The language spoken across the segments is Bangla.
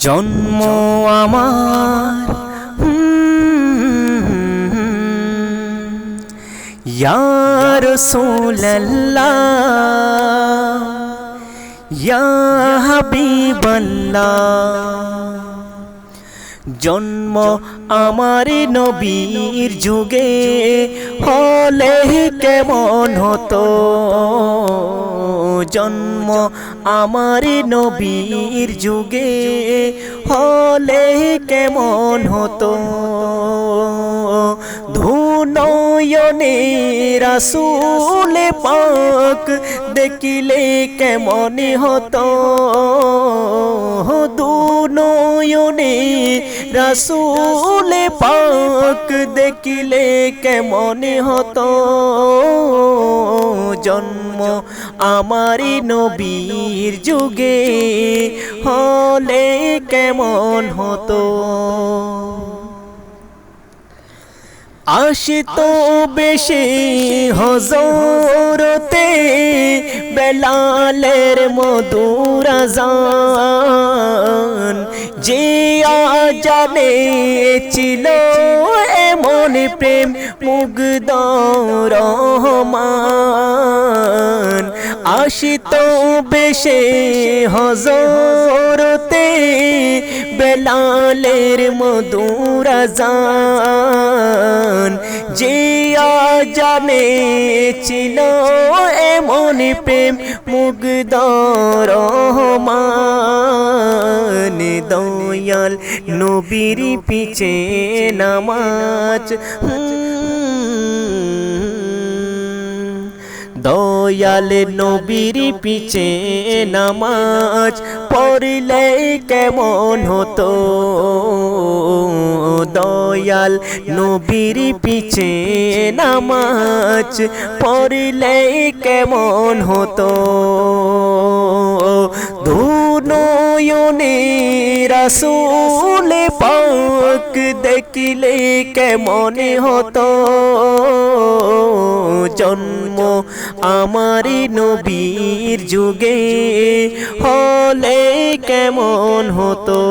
জন্ম আমার ইয়া রাসূলুল্লাহ ইয়া হাবিবাল্লাহ। জন্ম আমার নবীর যুগে হলে কেমন হতো, জন্ম আমার নবীর যুগে হলে কেমন হতো। ধুনয়নে রাসূল পাক দেখিলে কেমন হতো, দুনয়নে রাসূল পাক দেখিলে কেমন হতো। জন্ম আমার নবীর যুগে হলে কেমন হতো। আশিতো বেশি হযরতে বেলালের মধুর আযান, যে আজানে ছিল এমন প্রেম মুগ্ধ রহমান। আশিতো বেশি হযরতে বেলালের মধুর আযান, যে আজানে ছিল এমন প্রেম মুগ্ধ রহমান। দয়াল নবীর পিছে নামাজ, দয়াল নবীর পিছে নামাজ পড়লে কেমন হতো, দয়াল নবীর পিছে নামাজ পড়লে কেমন হতো। দুনয়নে রাসূল পাক দেখিলে কেমন হতো। জন্ম আমার নবীর যুগে হলে কেমন হতো।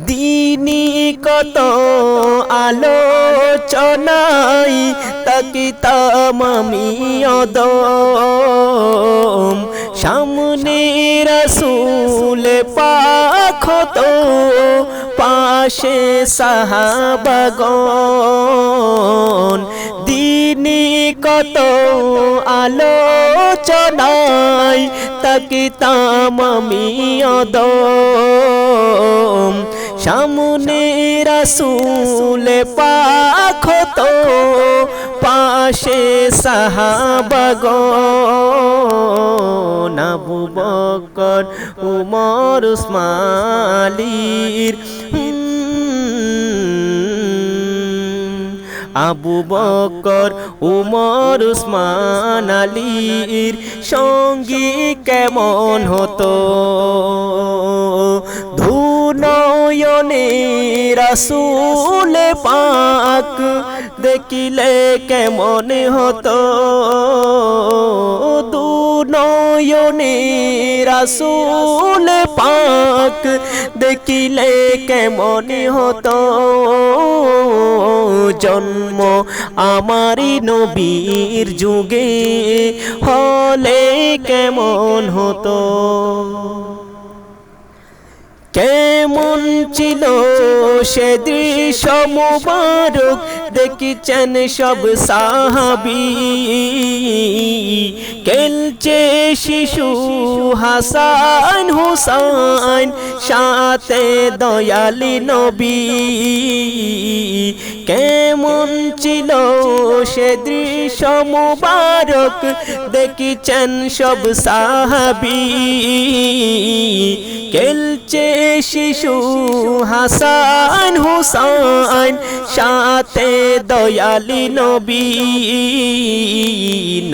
দিনী কত আলোচনায় তাকিতাম আমি অদম, সামনে রাসূল পাক হতো, পাশে সাহাবাগণ। দিনী কত আলোচনায় তাকিতাম আমি অদম, সামনে রাসূল পাক হতো, পাশে সাহাবাগণ। আবু বকর উমর উসমান আলীর, আবু বকর উমর উসমান আলীর সঙ্গী কেমন হতো। ধুনয়নে রাসূল পাক দেখিলে কেমন হতো, দুনয়নে রাসূল পাক দেখিলে কেমন হতো। জন্ম আমার নবীর যুগে হলে কেমন হতো। কেমন ছিল সে দৃশ্য মুবারক দেখিছেন সব সাহাবী, খেলছে শিশু হাসান হুসাইন সাথে দয়ালি নবী। কেমন ছিল সে দৃশ্য মুবারক দেখিছেন সব সাহাবী, খেলছে শিশু হাসান হুসাইন সাথে দয়ালি নবী।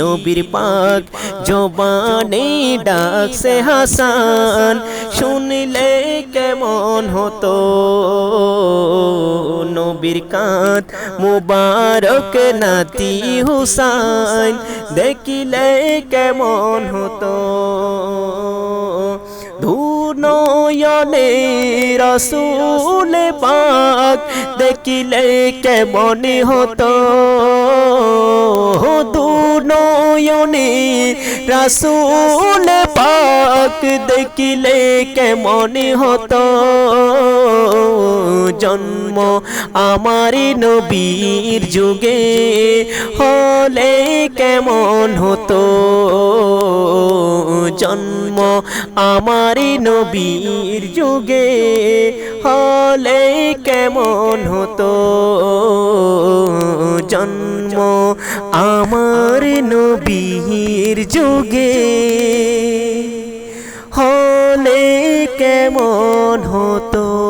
নবীর পাক জবানে ডাকছে হাসান, শুনলে কেমন হতো। নবীর কাঁধ মুবারক নাতি হুসাইন দেখিলে কেমন হতো। নয়নে রাসূল পাক দেখিলে কেমন হতো দু নয়নে রাসূল পাক দেখিলে কেমন হতো জন্ম আমার নবীর যুগে হলে কেমন হতো জন্ম আমার নবীর যুগে হলে কেমন হতো জন্ম আমার নবীর যুগে হলে কেমন হতো।